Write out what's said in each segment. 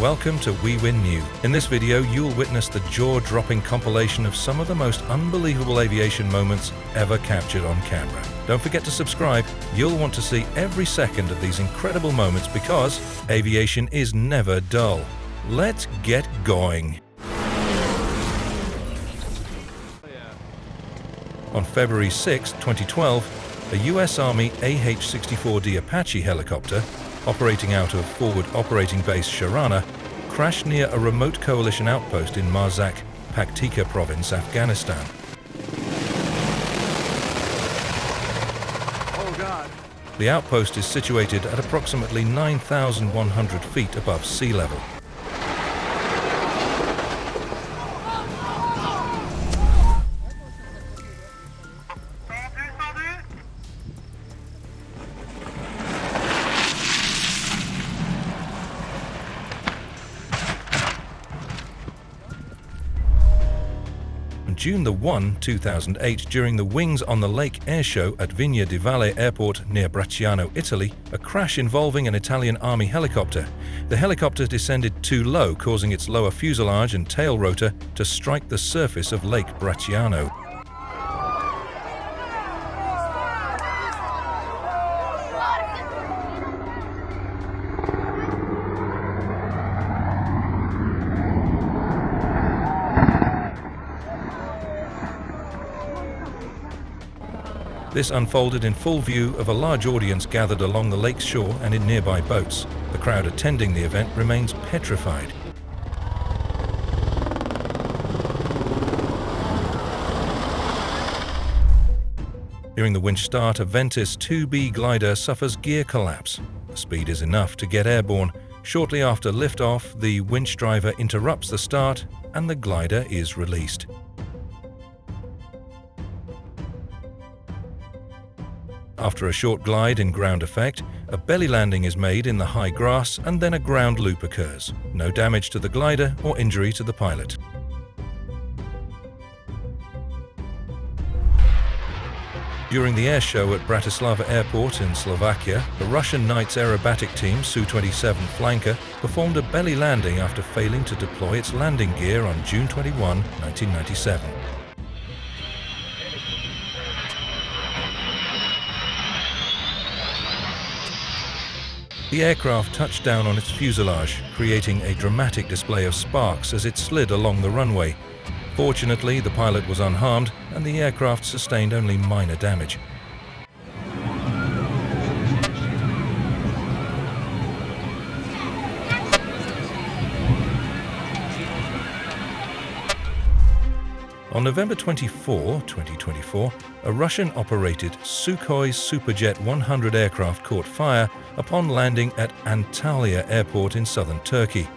Welcome to WEWIN New. In this video, you'll witness the jaw-dropping compilation of some of the most unbelievable aviation moments ever captured on camera. Don't forget to subscribe. You'll want to see every second of these incredible moments because aviation is never dull. Let's get going. On February 6, 2012, a US Army AH-64 D Apache helicopter, operating out of Forward Operating Base Sharana, crashed near a remote coalition outpost in Marzak, Paktika Province, Afghanistan. Oh God. The outpost is situated at approximately 9,100 feet above sea level. On June 1, 2008, during the Wings on the Lake airshow at Vigna di Valle Airport near Bracciano, Italy, a crash involving an Italian Army helicopter. The helicopter descended too low, causing its lower fuselage and tail rotor to strike the surface of Lake Bracciano. This unfolded in full view of a large audience gathered along the lake's shore and in nearby boats. The crowd attending the event remains petrified. During the winch start, a Ventus 2B glider suffers gear collapse. The speed is enough to get airborne. Shortly after liftoff, the winch driver interrupts the start and the glider is released. After a short glide in ground effect, a belly landing is made in the high grass and then a ground loop occurs. No damage to the glider or injury to the pilot. During the air show at Bratislava Airport in Slovakia, the Russian Knights Aerobatic team Su-27 Flanker performed a belly landing after failing to deploy its landing gear on June 21, 1997. The aircraft touched down on its fuselage, creating a dramatic display of sparks as it slid along the runway. Fortunately, the pilot was unharmed and the aircraft sustained only minor damage. On November 24, 2024, a Russian-operated Sukhoi Superjet 100 aircraft caught fire upon landing at Antalya Airport in southern Turkey.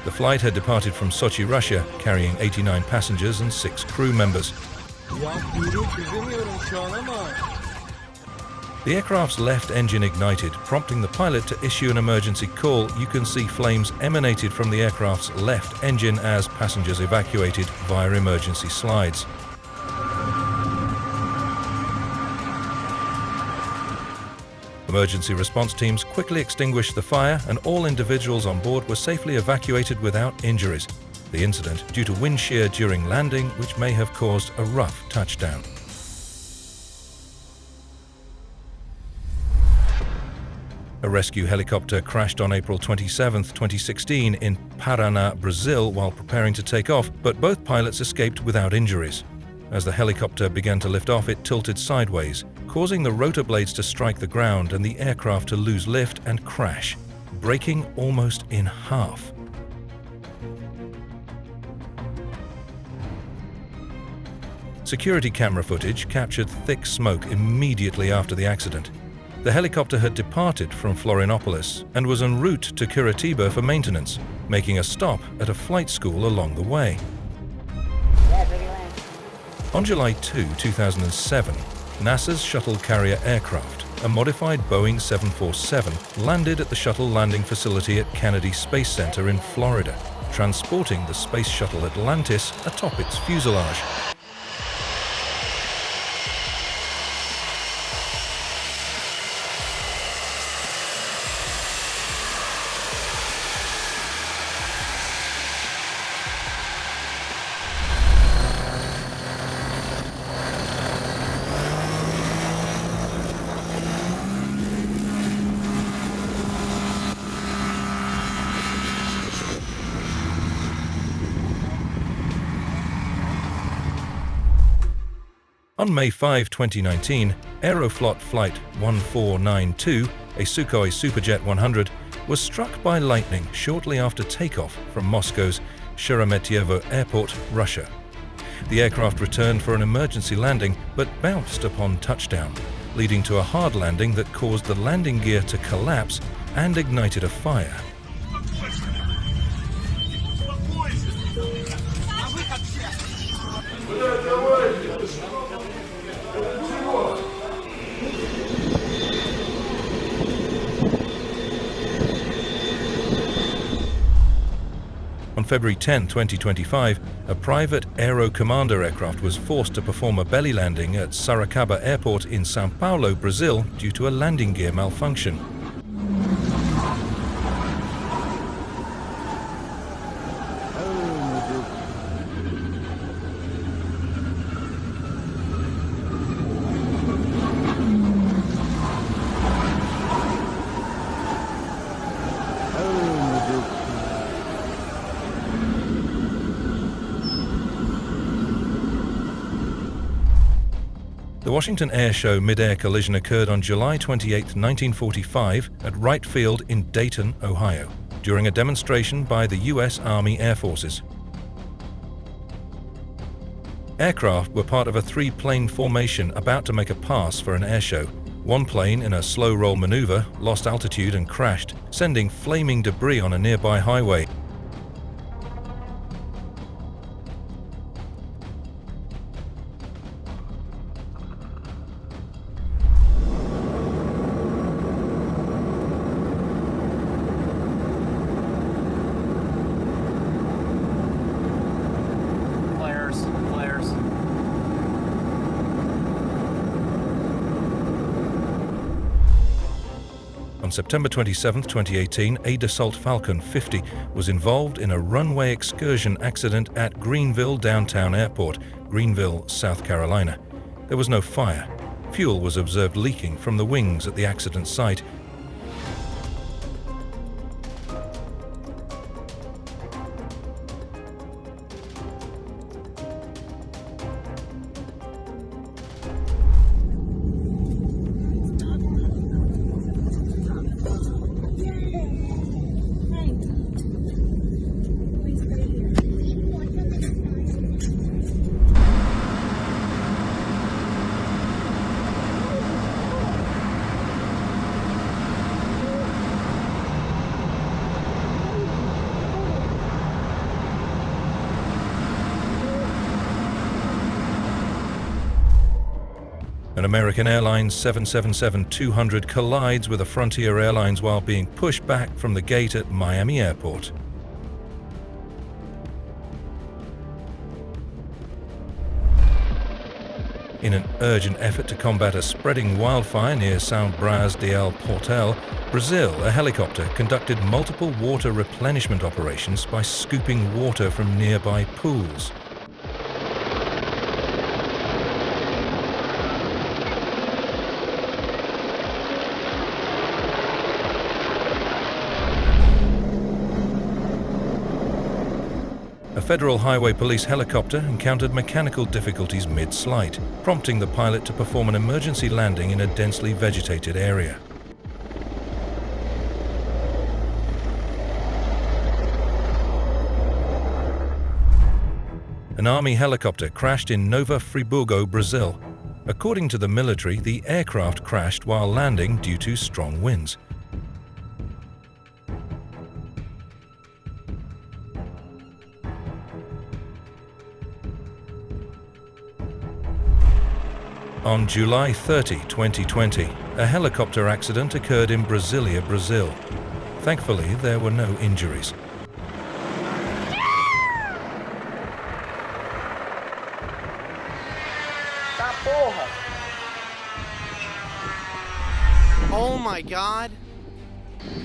The flight had departed from Sochi, Russia, carrying 89 passengers and 6 crew members. The aircraft's left engine ignited, prompting the pilot to issue an emergency call. You can see flames emanated from the aircraft's left engine as passengers evacuated via emergency slides. Emergency response teams quickly extinguished the fire and all individuals on board were safely evacuated without injuries. The incident due to wind shear during landing, which may have caused a rough touchdown. A rescue helicopter crashed on April 27, 2016 in Paraná, Brazil while preparing to take off, but both pilots escaped without injuries. As the helicopter began to lift off, it tilted sideways, causing the rotor blades to strike the ground and the aircraft to lose lift and crash, breaking almost in half. Security camera footage captured thick smoke immediately after the accident. The helicopter had departed from Florianopolis and was en route to Curitiba for maintenance, making a stop at a flight school along the way. On July 2, 2007, NASA's shuttle carrier aircraft, a modified Boeing 747, landed at the shuttle landing facility at Kennedy Space Center in Florida, transporting the Space Shuttle Atlantis atop its fuselage. On May 5, 2019, Aeroflot Flight 1492, a Sukhoi Superjet 100, was struck by lightning shortly after takeoff from Moscow's Sheremetyevo Airport, Russia. The aircraft returned for an emergency landing but bounced upon touchdown, leading to a hard landing that caused the landing gear to collapse and ignited a fire. On February 10, 2025, a private Aero Commander aircraft was forced to perform a belly landing at Sorocaba Airport in São Paulo, Brazil, due to a landing gear malfunction. The Washington Airshow mid-air collision occurred on July 28, 1945 at Wright Field in Dayton, Ohio, during a demonstration by the U.S. Army Air Forces. Aircraft were part of a three-plane formation about to make a pass for an airshow. One plane, in a slow roll maneuver, lost altitude and crashed, sending flaming debris on a nearby highway. On September 27, 2018, a Dassault Falcon 50 was involved in a runway excursion accident at Greenville Downtown Airport, Greenville, South Carolina. There was no fire. Fuel was observed leaking from the wings at the accident site. An American Airlines 777-200 collides with a Frontier Airlines while being pushed back from the gate at Miami Airport. In an urgent effort to combat a spreading wildfire near São Brás del Portel, Brazil, a helicopter conducted multiple water replenishment operations by scooping water from nearby pools. A Federal Highway Police helicopter encountered mechanical difficulties mid-flight, prompting the pilot to perform an emergency landing in a densely vegetated area. An Army helicopter crashed in Nova Friburgo, Brazil. According to the military, the aircraft crashed while landing due to strong winds. On July 30, 2020, a helicopter accident occurred in Brasilia, Brazil. Thankfully, there were no injuries. Oh my God!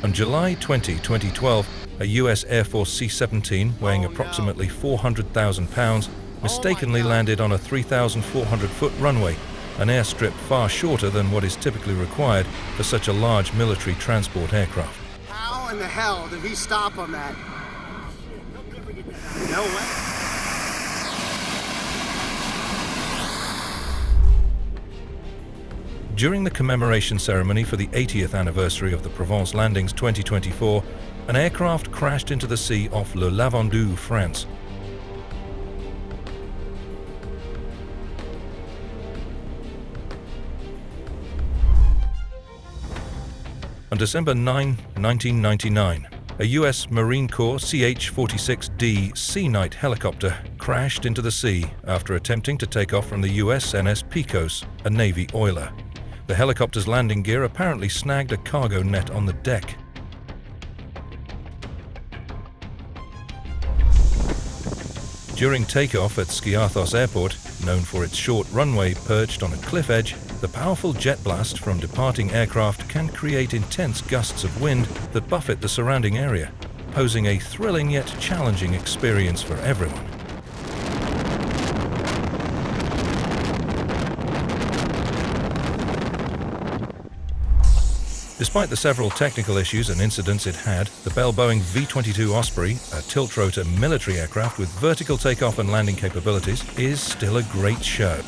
On July 20, 2012, a U.S. Air Force C-17 weighing approximately 400,000 pounds mistakenly landed on a 3,400-foot runway, an airstrip far shorter than what is typically required for such a large military transport aircraft. How in the hell did he stop on that? No way. During the commemoration ceremony for the 80th anniversary of the Provence landings 2024, an aircraft crashed into the sea off Le Lavandou, France. On December 9, 1999, a U.S. Marine Corps CH-46 D Sea Knight helicopter crashed into the sea after attempting to take off from the USNS Pecos, a Navy oiler. The helicopter's landing gear apparently snagged a cargo net on the deck. During takeoff at Skiathos Airport, known for its short runway perched on a cliff edge, the powerful jet blast from departing aircraft can create intense gusts of wind that buffet the surrounding area, posing a thrilling yet challenging experience for everyone. Despite the several technical issues and incidents it had, the Bell Boeing V-22 Osprey, a tilt-rotor military aircraft with vertical takeoff and landing capabilities, is still a great show.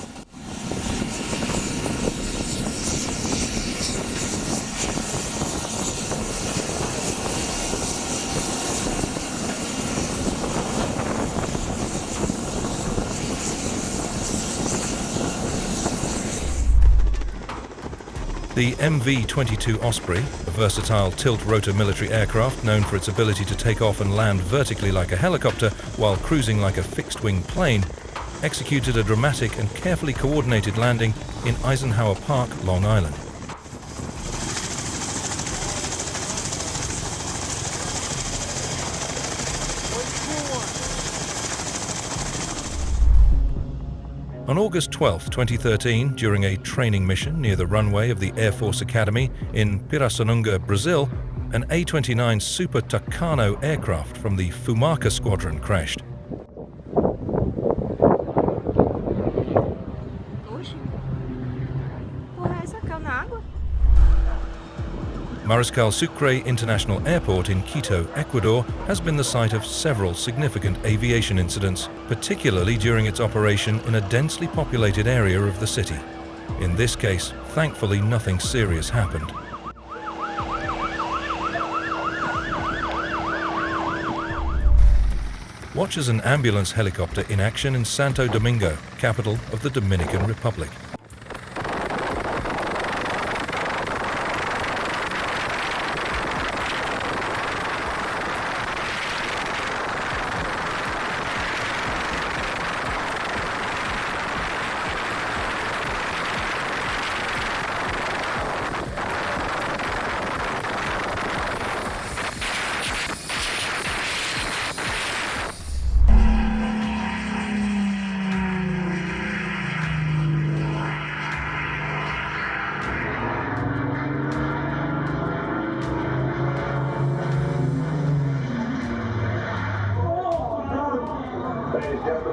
The MV-22 Osprey, a versatile tilt-rotor military aircraft known for its ability to take off and land vertically like a helicopter while cruising like a fixed-wing plane, executed a dramatic and carefully coordinated landing in Eisenhower Park, Long Island. On August 12, 2013, during a training mission near the runway of the Air Force Academy in Pirassununga, Brazil, an A-29 Super Tucano aircraft from the Fumaca Squadron crashed. Mariscal Sucre International Airport in Quito, Ecuador, has been the site of several significant aviation incidents, particularly during its operation in a densely populated area of the city. In this case, thankfully nothing serious happened. Watch as an ambulance helicopter in action in Santo Domingo, capital of the Dominican Republic.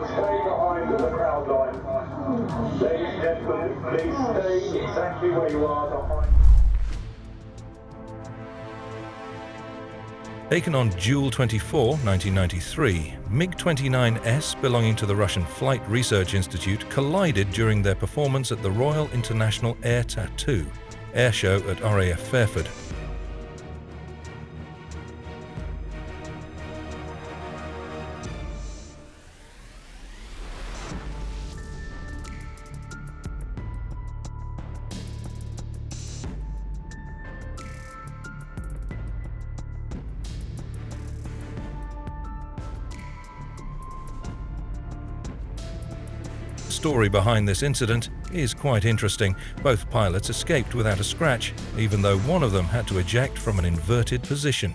Stay behind the crowd line. Ladies and gentlemen, please stay exactly where you are behind. Taken on June 24, 1993, MiG-29S belonging to the Russian Flight Research Institute collided during their performance at the Royal International Air Tattoo airshow at RAF Fairford. The story behind this incident is quite interesting. Both pilots escaped without a scratch, even though one of them had to eject from an inverted position.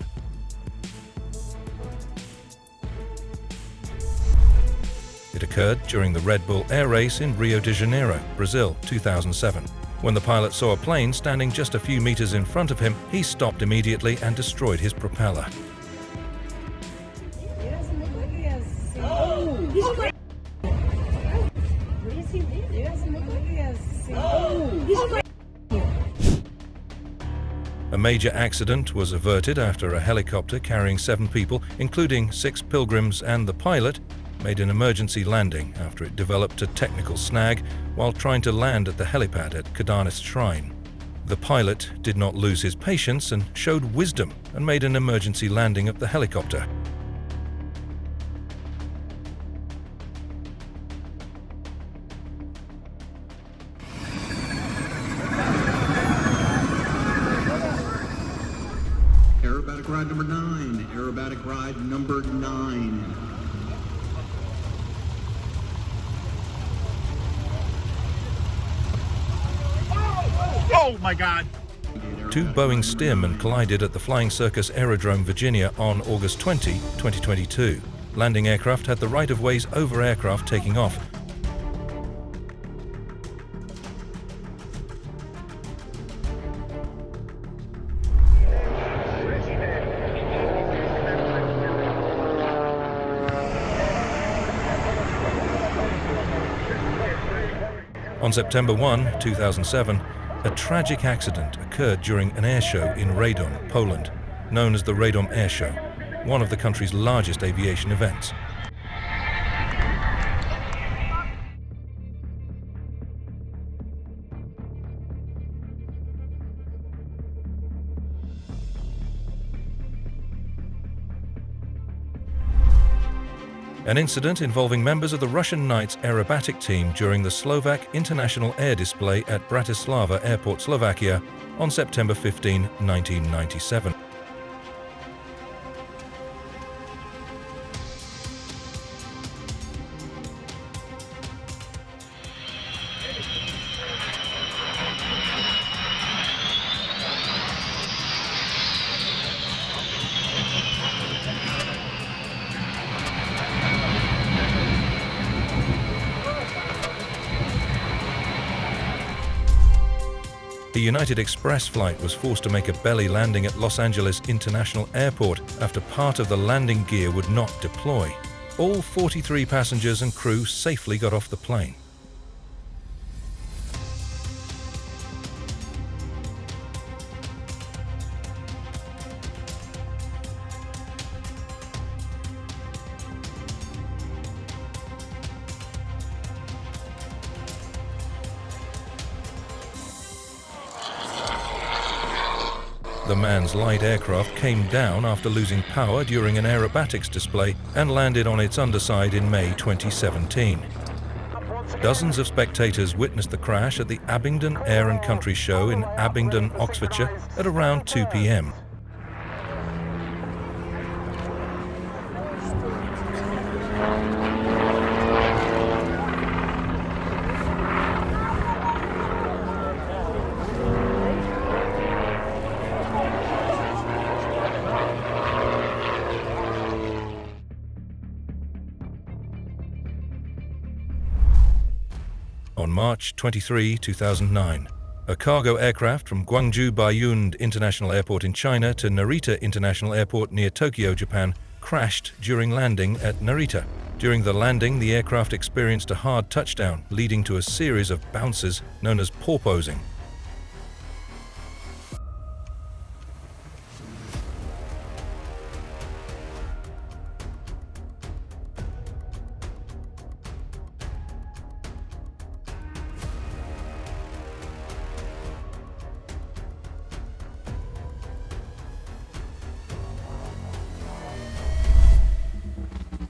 It occurred during the Red Bull Air Race in Rio de Janeiro, Brazil, 2007. When the pilot saw a plane standing just a few meters in front of him, he stopped immediately and destroyed his propeller. A major accident was averted after a helicopter carrying 7 people, including 6 pilgrims and the pilot, made an emergency landing after it developed a technical snag while trying to land at the helipad at Kedarnath Shrine. The pilot did not lose his patience and showed wisdom and made an emergency landing of the helicopter. Aerobatic ride number 9. Aerobatic ride number 9. Oh my God! Two Boeing Stearmen collided at the Flying Circus Aerodrome, Virginia on August 20, 2022. Landing aircraft had the right-of-ways over aircraft taking off. On September 1, 2007, a tragic accident occurred during an airshow in Radom, Poland, known as the Radom Airshow, one of the country's largest aviation events. An incident involving members of the Russian Knights Aerobatic team during the Slovak International Air Display at Bratislava Airport, Slovakia on September 15, 1997. The United Express flight was forced to make a belly landing at Los Angeles International Airport after part of the landing gear would not deploy. All 43 passengers and crew safely got off the plane. The manned light aircraft came down after losing power during an aerobatics display and landed on its underside in May 2017. Dozens of spectators witnessed the crash at the Abingdon Air and Country Show in Abingdon, Oxfordshire at around 2 p.m. On March 23, 2009, a cargo aircraft from Gwangju Baiyun International Airport in China to Narita International Airport near Tokyo, Japan, crashed during landing at Narita. During the landing, the aircraft experienced a hard touchdown, leading to a series of bounces known as porpoising.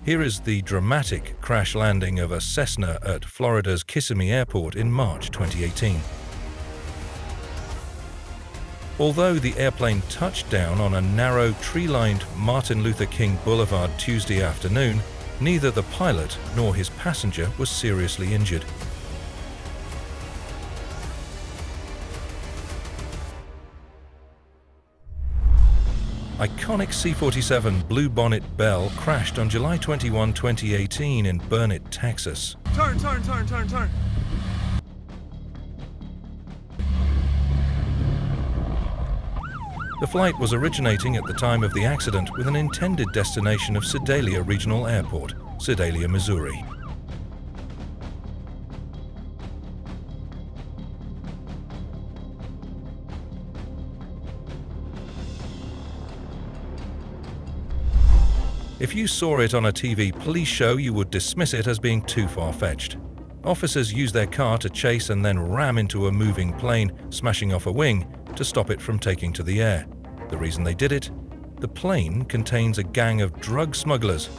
Here is the dramatic crash landing of a Cessna at Florida's Kissimmee Airport in March 2018. Although the airplane touched down on a narrow, tree-lined Martin Luther King Boulevard Tuesday afternoon, neither the pilot nor his passenger was seriously injured. Iconic C-47 Blue Bonnet Bell crashed on July 21, 2018 in Burnett, Texas. Turn, turn, turn, turn, turn. The flight was originating at the time of the accident with an intended destination of Sedalia Regional Airport, Sedalia, Missouri. If you saw it on a TV police show, you would dismiss it as being too far-fetched. Officers use their car to chase and then ram into a moving plane, smashing off a wing, to stop it from taking to the air. The reason they did it? The plane contains a gang of drug smugglers.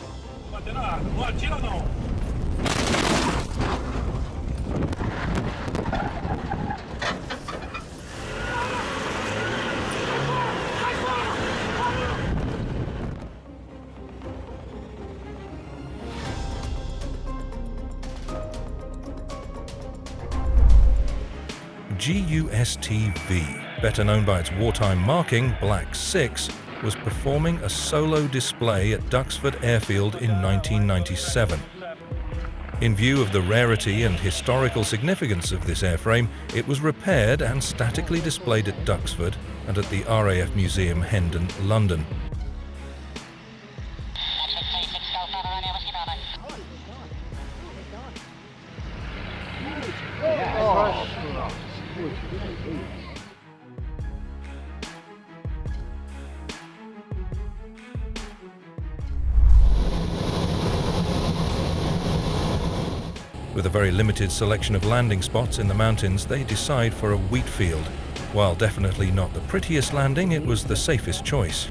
GUSTV, better known by its wartime marking, Black 6, was performing a solo display at Duxford Airfield in 1997. In view of the rarity and historical significance of this airframe, it was repaired and statically displayed at Duxford and at the RAF Museum, Hendon, London. With a very limited selection of landing spots in the mountains, they decide for a wheat field. While definitely not the prettiest landing, it was the safest choice.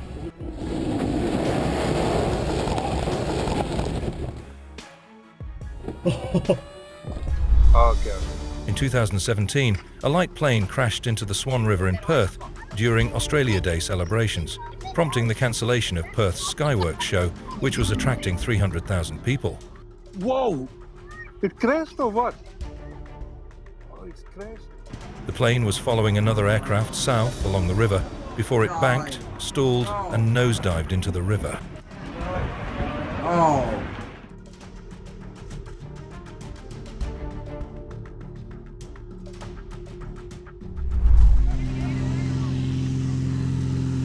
In 2017, a light plane crashed into the Swan River in Perth during Australia Day celebrations, prompting the cancellation of Perth's Skyworks show, which was attracting 300,000 people. Whoa! It crashed or what? Oh, it's crashed. The plane was following another aircraft south along the river before it banked, stalled, and nosedived into the river. Oh.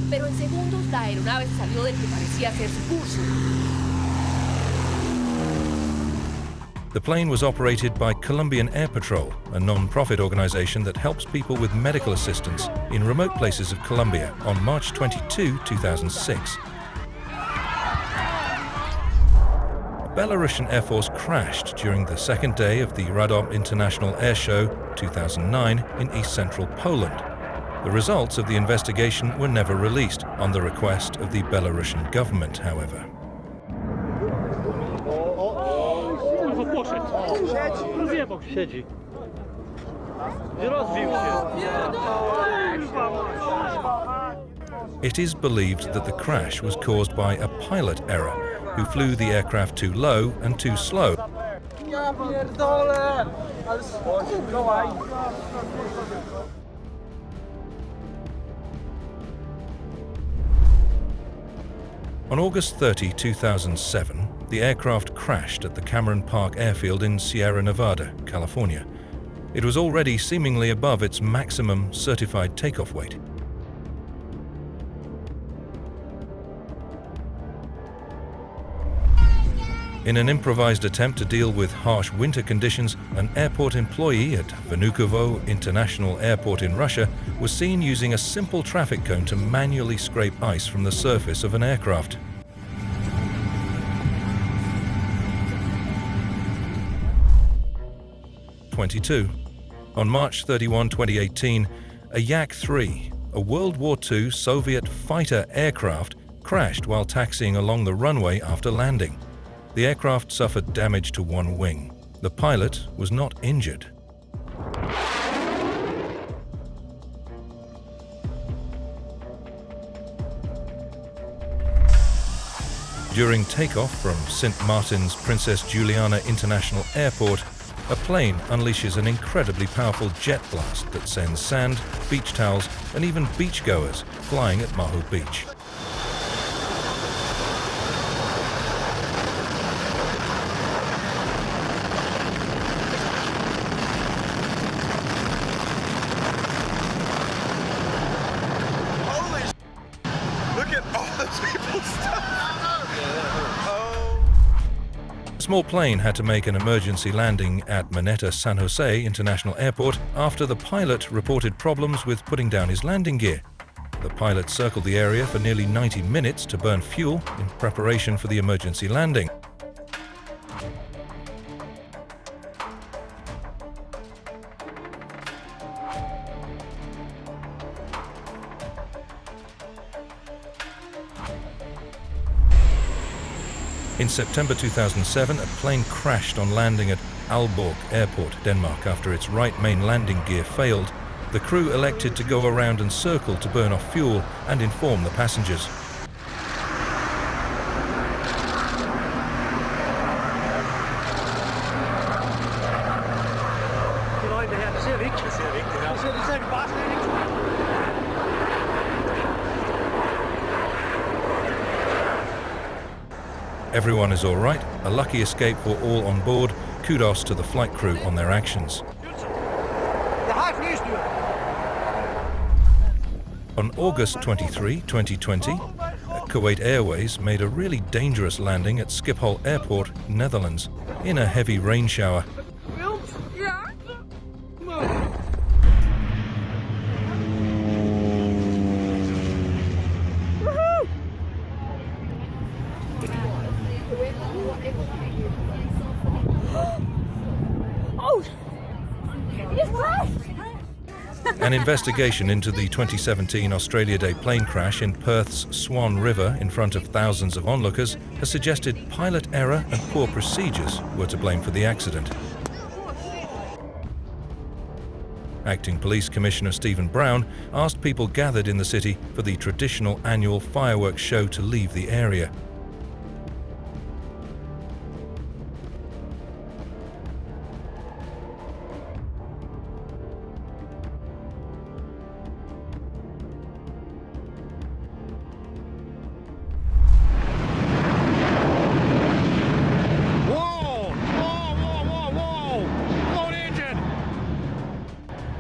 Pero en segundos la aeronave salió del que parecía ser su curso. The plane was operated by Colombian Air Patrol, a non-profit organization that helps people with medical assistance in remote places of Colombia, on March 22, 2006. Belarusian Air Force crashed during the second day of the Radom International Air Show 2009 in east-central Poland. The results of the investigation were never released, on the request of the Belarusian government, however. It is believed that the crash was caused by a pilot error, who flew the aircraft too low and too slow. On August 30, 2007, the aircraft crashed at the Cameron Park Airfield in Sierra Nevada, California. It was already seemingly above its maximum certified takeoff weight. In an improvised attempt to deal with harsh winter conditions, an airport employee at Vnukovo International Airport in Russia was seen using a simple traffic cone to manually scrape ice from the surface of an aircraft. On March 31, 2018, a Yak-3, a World War II Soviet fighter aircraft, crashed while taxiing along the runway after landing. The aircraft suffered damage to one wing. The pilot was not injured. During takeoff from St. Martin's Princess Juliana International Airport, a plane unleashes an incredibly powerful jet blast that sends sand, beach towels, and even beachgoers flying at Maho Beach. A small plane had to make an emergency landing at Maneta San Jose International Airport after the pilot reported problems with putting down his landing gear. The pilot circled the area for nearly 90 minutes to burn fuel in preparation for the emergency landing. In September 2007, a plane crashed on landing at Aalborg Airport, Denmark, after its right main landing gear failed. The crew elected to go around and circle to burn off fuel and inform the passengers. Everyone is all right, a lucky escape for all on board. Kudos to the flight crew on their actions. On August 23, 2020, Kuwait Airways made a really dangerous landing at Schiphol Airport, Netherlands, in a heavy rain shower. An investigation into the 2017 Australia Day plane crash in Perth's Swan River in front of thousands of onlookers has suggested pilot error and poor procedures were to blame for the accident. Acting Police Commissioner Stephen Brown asked people gathered in the city for the traditional annual fireworks show to leave the area.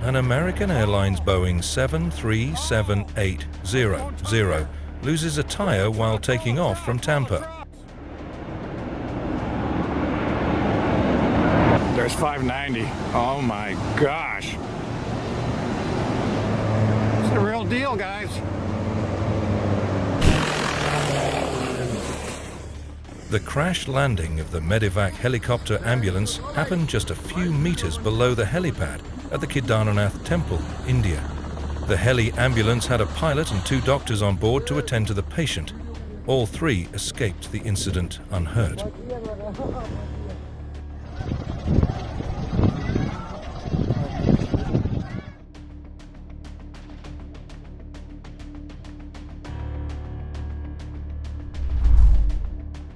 An American Airlines Boeing 737-800 loses a tire while taking off from Tampa. There's 590. Oh my gosh. It's the real deal, guys. The crash landing of the Medevac helicopter ambulance happened just a few meters below the helipad at the Kedarnath Temple, India. The heli ambulance had a pilot and 2 doctors on board to attend to the patient. All 3 escaped the incident unhurt.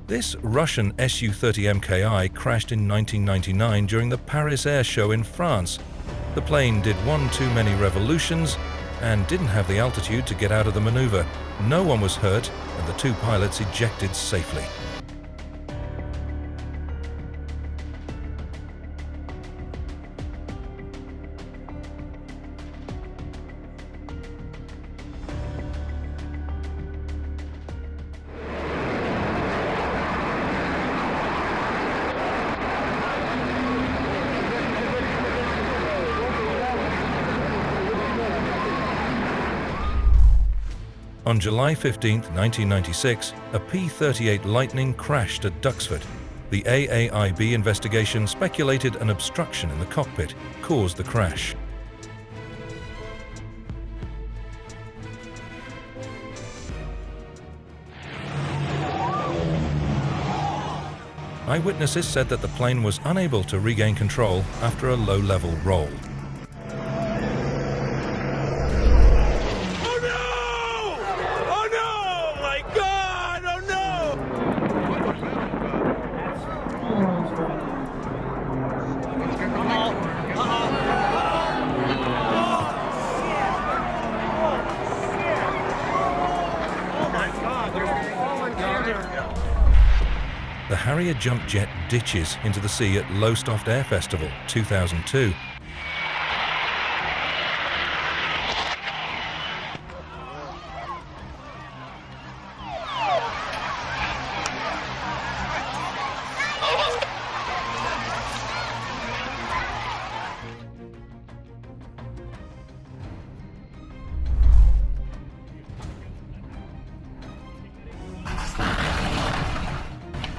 This Russian Su-30 MKI crashed in 1999 during the Paris Air Show in France. The plane did one too many revolutions and didn't have the altitude to get out of the maneuver. No one was hurt and the 2 pilots ejected safely. On July 15, 1996, a P-38 Lightning crashed at Duxford. The AAIB investigation speculated an obstruction in the cockpit caused the crash. Eyewitnesses said that the plane was unable to regain control after a low-level roll. The Harrier jumped jet ditches into the sea at Lowestoft Air Festival, 2002.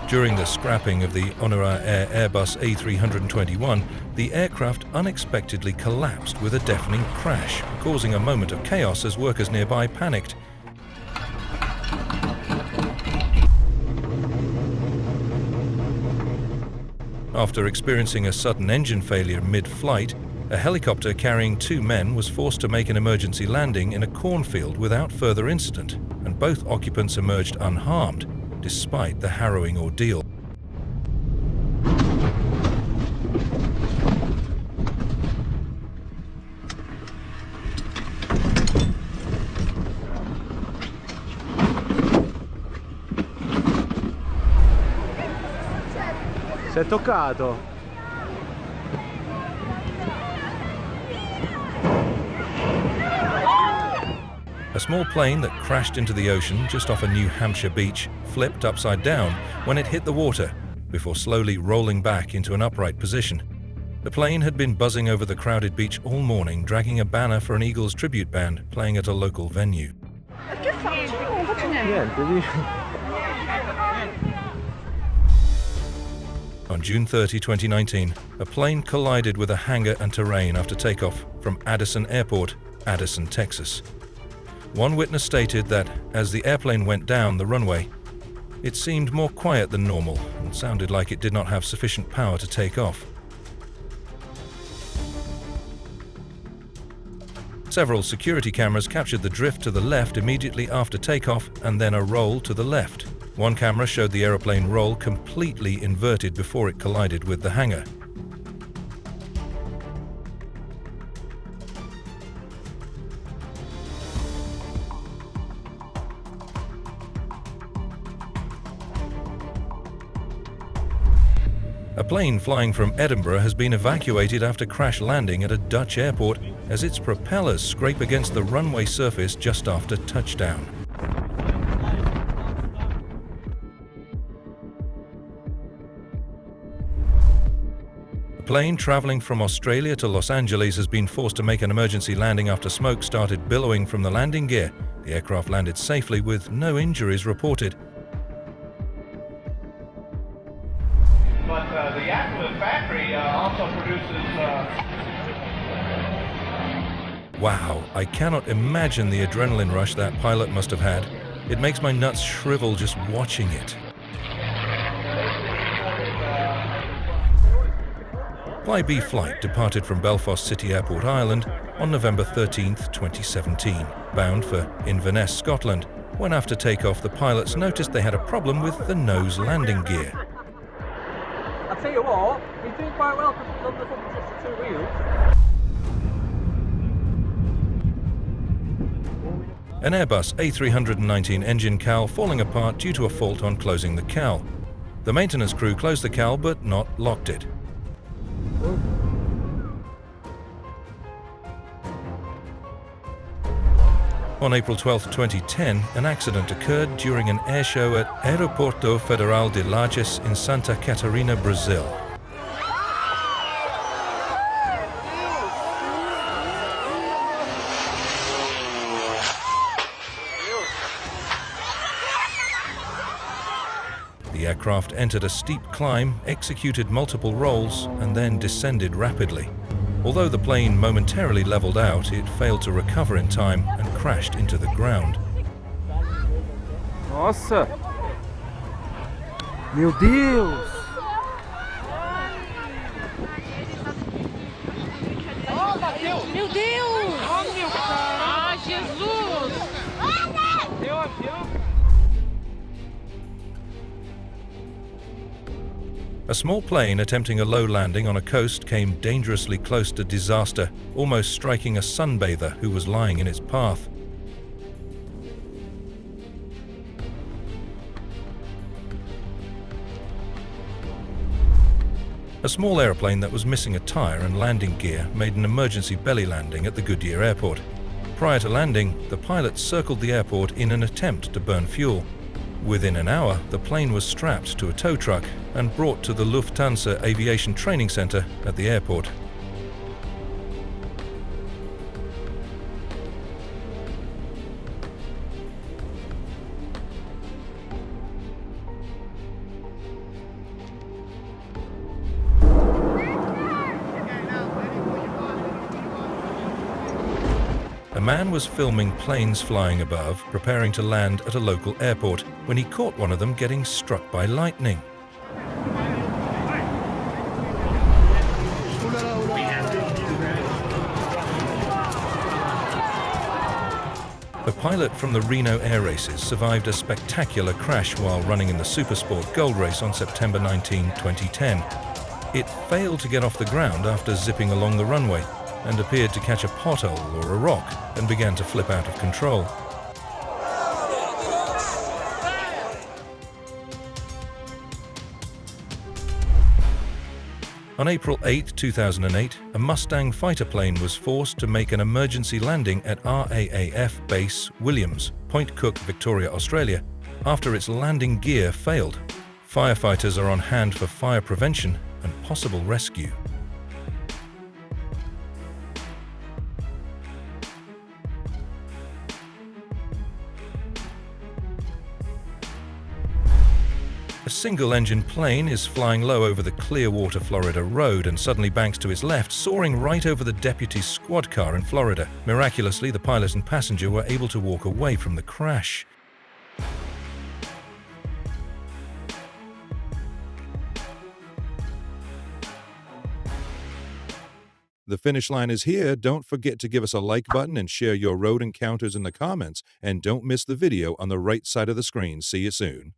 During the scrapping of the Honoré Air Airbus A321, the aircraft unexpectedly collapsed with a deafening crash, causing a moment of chaos as workers nearby panicked. After experiencing a sudden engine failure mid-flight, a helicopter carrying 2 men was forced to make an emergency landing in a cornfield without further incident, and both occupants emerged unharmed, despite the harrowing ordeal. Si è toccato. A small plane that crashed into the ocean just off a New Hampshire beach flipped upside down when it hit the water, before slowly rolling back into an upright position. The plane had been buzzing over the crowded beach all morning, dragging a banner for an Eagles tribute band playing at a local venue. On June 30, 2019, a plane collided with a hangar and terrain after takeoff from Addison Airport, Addison, Texas. One witness stated that as the airplane went down the runway, it seemed more quiet than normal and sounded like it did not have sufficient power to take off. Several security cameras captured the drift to the left immediately after takeoff and then a roll to the left. One camera showed the aeroplane roll completely inverted before it collided with the hangar. A plane flying from Edinburgh has been evacuated after crash landing at a Dutch airport as its propellers scrape against the runway surface just after touchdown. A plane traveling from Australia to Los Angeles has been forced to make an emergency landing after smoke started billowing from the landing gear. The aircraft landed safely with no injuries reported. But the Afghan factory also produces... Wow, I cannot imagine the adrenaline rush that pilot must have had. It makes my nuts shrivel just watching it. Flybe flight departed from Belfast City Airport, Ireland on November 13, 2017, bound for Inverness, Scotland, when after takeoff the pilots noticed they had a problem with the nose landing gear. I tell you what, he's doing quite well because he's on the fucking just the 2 wheels. An Airbus A319 engine cowl falling apart due to a fault on closing the cowl. The maintenance crew closed the cowl but not locked it. On April 12, 2010, an accident occurred during an airshow at Aeroporto Federal de Lages in Santa Catarina, Brazil. The aircraft entered a steep climb, executed multiple rolls, and then descended rapidly. Although the plane momentarily leveled out, it failed to recover in time and crashed into the ground. Nossa! Meu Deus! Meu Deus! Ah, Jesus! Meu avião! A small plane attempting a low landing on a coast came dangerously close to disaster, almost striking a sunbather who was lying in its path. A small airplane that was missing a tire and landing gear made an emergency belly landing at the Goodyear Airport. Prior to landing, the pilots circled the airport in an attempt to burn fuel. Within an hour, the plane was strapped to a tow truck and brought to the Lufthansa Aviation Training Center at the airport. A man was filming planes flying above, preparing to land at a local airport, when he caught one of them getting struck by lightning. The pilot from the Reno Air Races survived a spectacular crash while running in the Supersport Gold Race on September 19, 2010. It failed to get off the ground after zipping along the runway and appeared to catch a pothole or a rock and began to flip out of control. On April 8, 2008, a Mustang fighter plane was forced to make an emergency landing at RAAF Base Williams, Point Cook, Victoria, Australia, after its landing gear failed. Firefighters are on hand for fire prevention and possible rescue. A single-engine plane is flying low over the Clearwater, Florida road and suddenly banks to its left, soaring right over the deputy's squad car in Florida. Miraculously, the pilot and passenger were able to walk away from the crash. The finish line is here. Don't forget to give us a like button and share your road encounters in the comments. And don't miss the video on the right side of the screen. See you soon.